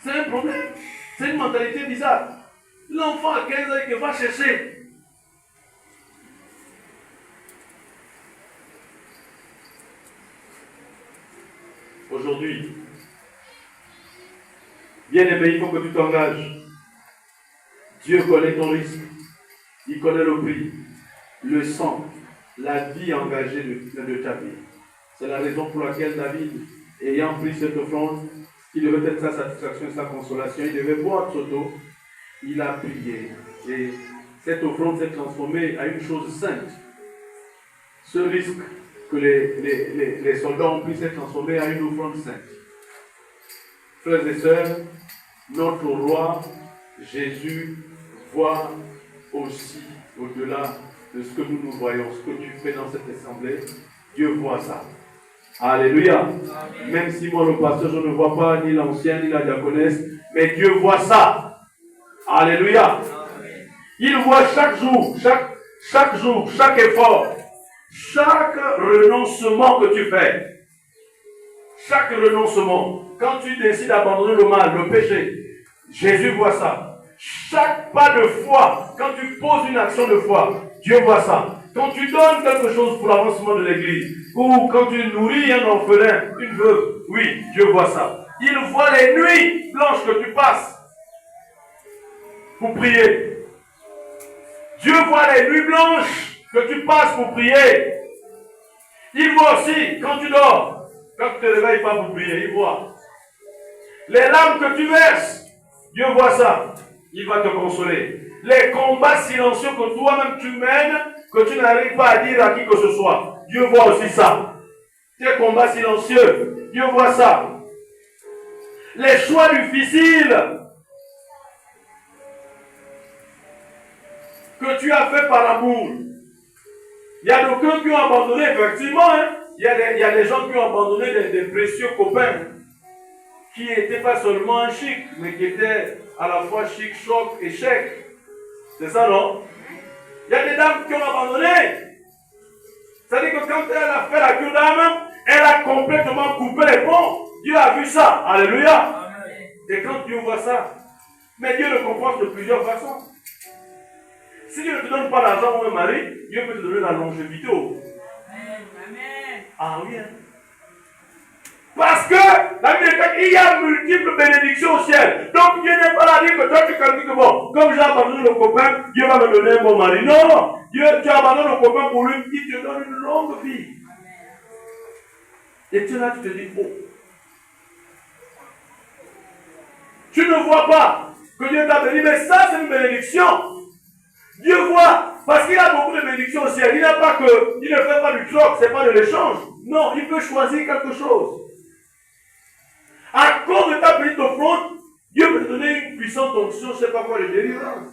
C'est un problème. C'est une mentalité bizarre. L'enfant à 15 ans qui va chercher. Aujourd'hui, bien aimé, il faut que tu t'engages. Dieu connaît ton risque. Il connaît le prix, le sang, la vie engagée de ta vie. C'est la raison pour laquelle David, ayant pris cette offrande, qui devait être sa satisfaction et sa consolation, il devait boire cette eau. Il a prié. Et cette offrande s'est transformée en une chose sainte. Ce risque que les soldats ont pris s'est transformé en une offrande sainte. Frères et sœurs, notre roi Jésus voit aussi au-delà de ce que nous voyons, ce que tu fais dans cette assemblée. Dieu voit ça. Alléluia. Amen. Même si moi, le pasteur, je ne vois pas ni l'ancien ni la diaconesse, mais Dieu voit ça. Alléluia. Amen. Il voit chaque jour, chaque effort, chaque renoncement que tu fais. Chaque renoncement. Quand tu décides d'abandonner le mal, le péché, Jésus voit ça. Chaque pas de foi, quand tu poses une action de foi, Dieu voit ça. Quand tu donnes quelque chose pour l'avancement de l'église, ou quand tu nourris un orphelin, une veuve, oui, Dieu voit ça. Il voit les nuits blanches que tu passes pour prier. Dieu voit les nuits blanches que tu passes pour prier. Il voit aussi quand tu dors, quand tu te réveilles pas pour prier, il voit. Les larmes que tu verses, Dieu voit ça. Il va te consoler. Les combats silencieux que toi-même tu mènes, que tu n'arrives pas à dire à qui que ce soit, Dieu voit aussi ça. Tes combats silencieux, Dieu voit ça. Les choix difficiles que tu as fait par amour. Il y a d'aucuns qui ont abandonné, effectivement. Hein? Il y a des gens qui ont abandonné des précieux copains qui n'étaient pas seulement chic, mais qui étaient à la fois chic, choc et chèque. C'est ça, non? Il y a des dames qui ont abandonné. C'est-à-dire que quand elle a fait la cure d'âme, elle a complètement coupé les ponts. Dieu a vu ça. Alléluia. Amen. Et quand Dieu voit ça, mais Dieu le compense de plusieurs façons. Si Dieu ne te donne pas l'argent ou un mari, Dieu peut te donner la longévité. Amen. Ah oui. Parce que la Bible dit qu'il y a multiples bénédictions au ciel. Donc Dieu n'est pas là à dire que toi tu calcules que bon, comme j'ai abandonné le copain, Dieu va me donner un bon mari. Non, Dieu, tu abandonnes le copain pour lui, il te donne une longue vie. Et tu là, tu te dis, oh. Tu ne vois pas que Dieu t'a béni, mais ça c'est une bénédiction. Dieu voit, parce qu'il a beaucoup de bénédictions au ciel. Il n'a pas que, il ne fait pas du troc, c'est pas de l'échange. Non, il peut choisir quelque chose. À cause de ta petite offrande, Dieu peut te donner une puissante onction, je ne sais pas quoi, de délivrance.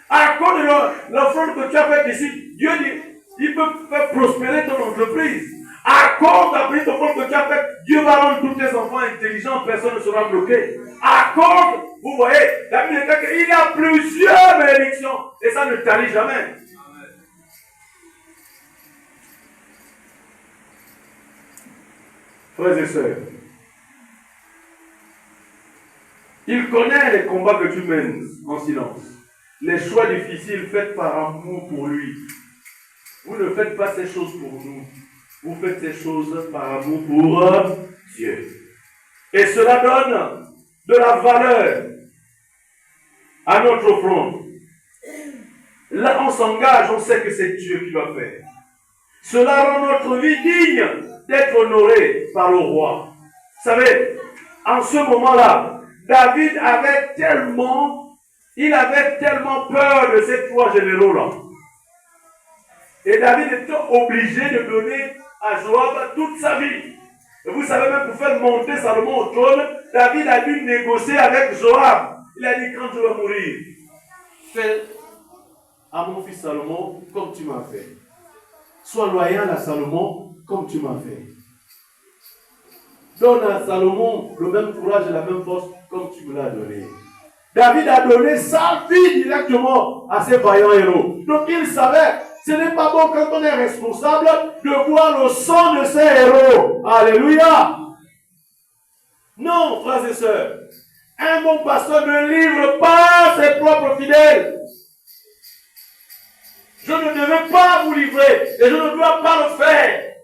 À cause de l'offrande que tu as faite ici, Dieu dit, il peut faire prospérer ton entreprise. À cause de la petite offrande que tu as faite, Dieu va rendre tous tes enfants intelligents, personne ne sera bloqué. À cause, vous voyez, la Bible dit qu'il y a plusieurs bénédictions, et ça ne tarit jamais. Frères et sœurs, il connaît les combats que tu mènes en silence. Les choix difficiles faits par amour pour lui. Vous ne faites pas ces choses pour nous. Vous faites ces choses par amour pour Dieu. Et cela donne de la valeur à notre offrande. Là, on s'engage, on sait que c'est Dieu qui va faire. Cela rend notre vie digne d'être honoré par le roi. Vous savez, en ce moment-là, David avait tellement peur de ces trois généraux-là. Et David était obligé de donner à Joab toute sa vie. Et vous savez, même pour faire monter Salomon au trône, David a dû négocier avec Joab. Il a dit, quand je vais mourir, fais à mon fils Salomon comme tu m'as fait. Sois loyal à Salomon comme tu m'as fait. Donne à Salomon le même courage et la même force comme tu me l'as donné. David a donné sa vie directement à ces vaillants héros. Donc il savait, ce n'est pas bon quand on est responsable de voir le sang de ces héros. Alléluia. Non, frères et sœurs. Un bon pasteur ne livre pas ses propres fidèles. Je ne devais pas vous livrer et je ne dois pas le faire.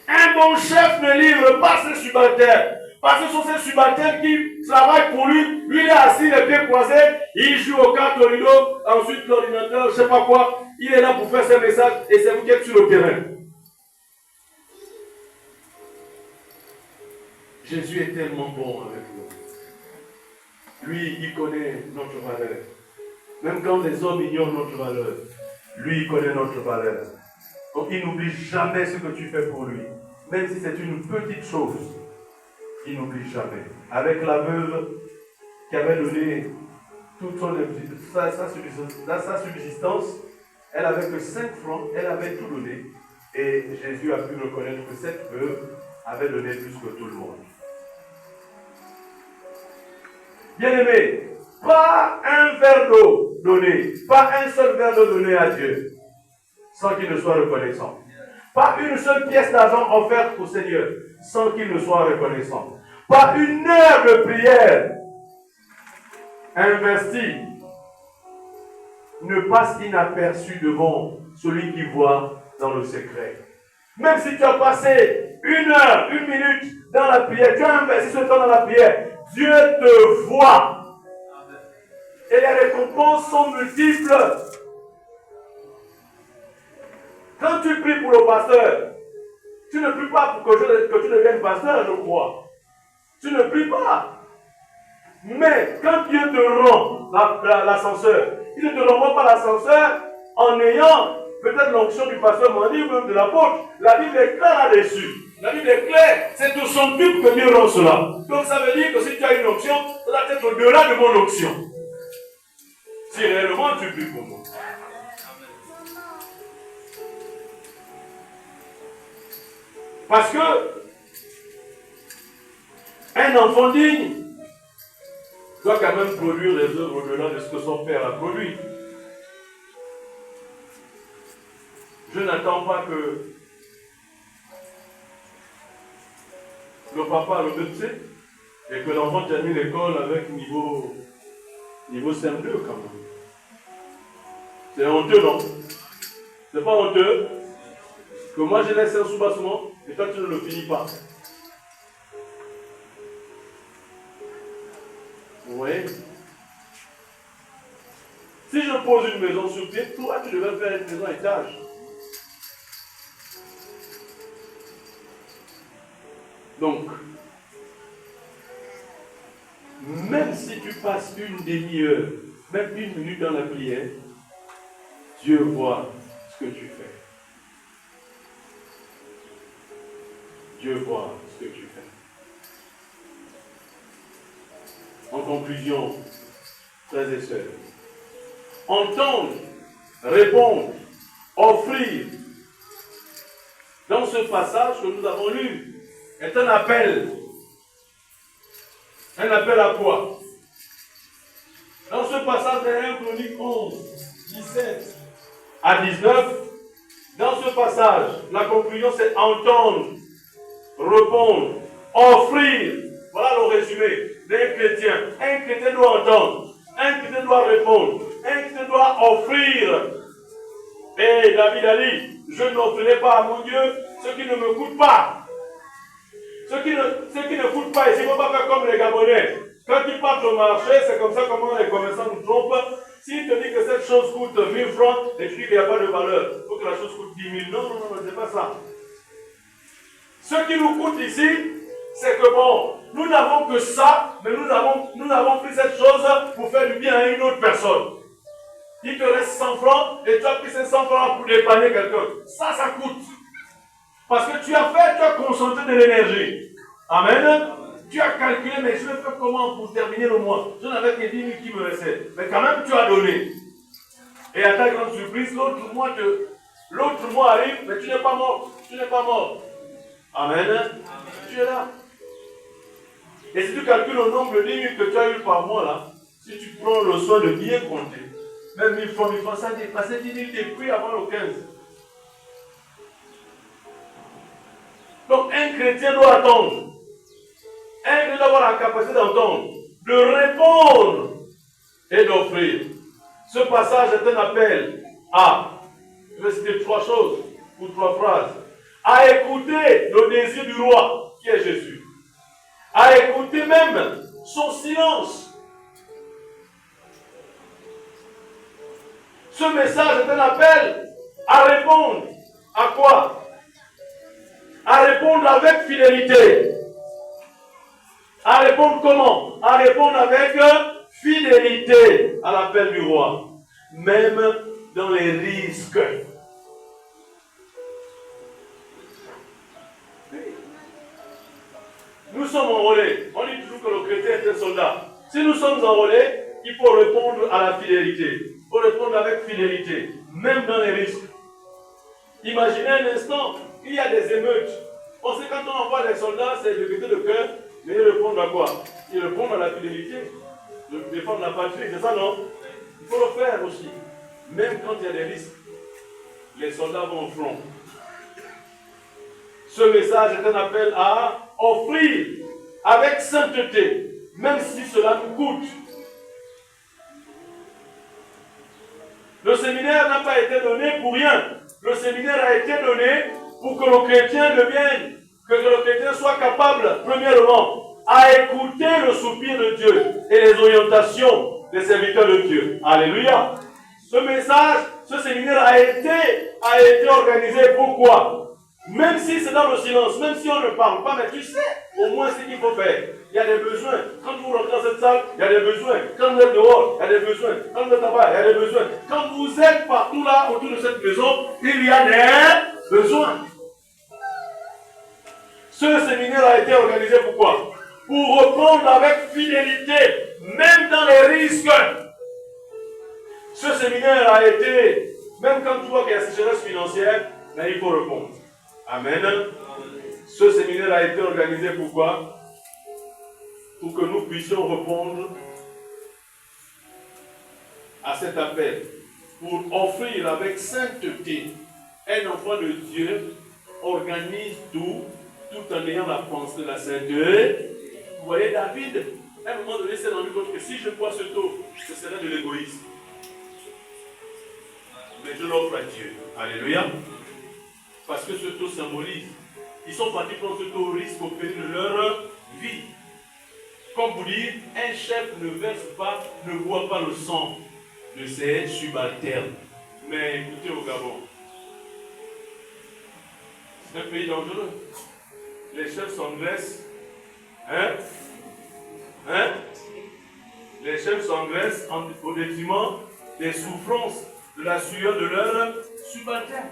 Un bon chef ne livre pas ses subalternes. Parce que ce sont ces subalternes qui travaillent pour lui. Lui, il est assis, les pieds croisés. Il joue aux cartes au rideau. Ensuite, l'ordinateur, je ne sais pas quoi. Il est là pour faire ses messages et c'est vous qui êtes sur le terrain. Jésus est tellement bon avec nous. Lui, il connaît notre valeur. Même quand les hommes ignorent notre valeur, lui, il connaît notre valeur. Donc, il n'oublie jamais ce que tu fais pour lui. Même si c'est une petite chose, il n'oublie jamais. Avec la veuve qui avait donné toute sa subsistance, elle n'avait que 5 francs, elle avait tout donné. Et Jésus a pu reconnaître que cette veuve avait donné plus que tout le monde. Bien-aimé, pas un verre d'eau donné, pas un seul verre d'eau donné à Dieu, sans qu'il ne soit reconnaissant. Pas une seule pièce d'argent offerte au Seigneur, sans qu'il ne soit reconnaissant. Pas une heure de prière investie ne passe inaperçue devant celui qui voit dans le secret. Même si tu as passé 1 heure, 1 minute dans la prière, tu as investi ce temps dans la prière, Dieu te voit. Et les récompenses sont multiples. Quand tu pries pour le pasteur, tu ne pries pas pour que tu deviennes pasteur, je crois. Tu ne pries pas. Mais quand Dieu te rend l'ascenseur, il ne te renvoie pas l'ascenseur en ayant peut-être l'onction du pasteur Mandi ou même de l'apôtre. La Bible est claire là-dessus. La Bible est claire. C'est au centuple que Dieu rend cela. Donc ça veut dire que si tu as une onction, ça doit être au-delà de mon onction. Si réellement tu pries pour moi. Parce que un enfant digne doit quand même produire les œuvres au-delà de ce que son père a produit. Je n'attends pas que le papa le médecin et que l'enfant termine l'école avec niveau CM2 quand même. C'est honteux, non? C'est pas honteux que moi je laisse un soubassement et toi tu ne le finis pas. Vous voyez? Si je pose une maison sur pied, toi tu devais faire une maison à étage. Donc, même si tu passes une demi-heure, même 1 minute dans la prière, Dieu voit ce que tu fais. Dieu voit ce que tu fais. En conclusion, frères et sœurs, entendre, répondre, offrir, dans ce passage que nous avons lu, est un appel. Un appel à quoi? Dans ce passage de 1 Chronique 11, 17 à 19, dans ce passage, la conclusion c'est entendre, répondre, offrir. Voilà le résumé d'un chrétien. Un chrétien doit entendre, un chrétien doit répondre, un chrétien doit offrir. Et David a dit, je n'offrirai pas à mon Dieu ce qui ne me coûte pas. Ce qui ne coûte pas, ici, il ne faut pas faire comme les Gabonais. Quand ils partent au marché, c'est comme ça comment les commerçants nous trompent. S'ils te disent que cette chose coûte 1000 francs, et tu dis qu'il n'y a pas de valeur, il faut que la chose coûte 10 000. Non, c'est pas ça. Ce qui nous coûte ici, c'est que bon, nous n'avons que ça, mais nous avons pris cette chose pour faire du bien à une autre personne. Il te reste 100 francs, et tu as pris ces 100 francs pour dépanner quelqu'un. Ça coûte. Parce que tu as concentré de l'énergie. Amen. Tu as calculé, mais je vais faire comment pour terminer le mois? Je n'avais que 10 000 qui me restaient. Mais quand même, tu as donné. Et à ta grande surprise, l'autre mois arrive, mais tu n'es pas mort. Tu n'es pas mort. Amen. Tu es là. Et si tu calcules le nombre de 10 000 que tu as eu par mois, là, si tu prends le soin de bien compter, même 1000 francs, ça dépassait 10 000 tes prix avant le 15. Donc, un chrétien doit attendre. Un chrétien doit avoir la capacité d'entendre, de répondre et d'offrir. Ce passage est un appel à, je vais citer 3 choses ou 3 phrases, à écouter le désir du roi, qui est Jésus. À écouter même son silence. Ce message est un appel à répondre. À quoi? À répondre avec fidélité. À répondre comment? À répondre avec fidélité à l'appel du roi. Même dans les risques. Nous sommes enrôlés. On dit toujours que le chrétien est un soldat. Si nous sommes enrôlés, il faut répondre à la fidélité. Il faut répondre avec fidélité, même dans les risques. Imaginez un instant, il y a des émeutes. On sait quand on envoie des soldats, c'est de gaieté de cœur, mais ils répondent à quoi? Ils répondent à la fidélité, de défendre la patrie, c'est ça non? Il faut le faire aussi. Même quand il y a des risques, les soldats vont au front. Ce message est un appel à offrir avec sainteté, même si cela nous coûte. Le séminaire n'a pas été donné pour rien. Le séminaire a été donné pour que le chrétien devienne, que le chrétien soit capable, premièrement, à écouter le soupir de Dieu et les orientations des serviteurs de Dieu. Alléluia. Ce message, ce séminaire a été organisé pourquoi? Même si c'est dans le silence, même si on ne parle pas, mais tu sais au moins ce qu'il faut faire. Il y a des besoins. Quand vous rentrez dans cette salle, il y a des besoins. Quand vous êtes dehors, il y a des besoins. Quand vous êtes là-bas, il y a des besoins. Quand vous êtes partout là, autour de cette maison, il y a des besoins. Ce séminaire a été organisé pourquoi? Pour répondre avec fidélité, même dans les risques. Ce séminaire a été, même quand tu vois qu'il y a sécheresse financière, mais il faut répondre. Amen. Ce séminaire a été organisé pourquoi? Pour que nous puissions répondre à cet appel. Pour offrir avec sainteté. Un enfant de Dieu organise tout en ayant la pensée de la sainteté. Vous voyez, David, à un moment donné, s'est rendu compte que si je bois ce taux, ce serait de l'égoïsme. Mais je l'offre à Dieu. Alléluia. Parce que ce taux symbolise. Ils sont partis prendre ce taux au risque au péril de leur vie. Comme vous dites, un chef ne verse pas, ne boit pas le sang de ses subalternes. Mais écoutez au Gabon, c'est un pays dangereux. Les chefs s'engraissent. Les chefs s'engraissent au détriment des souffrances, de la sueur de leurs subalternes.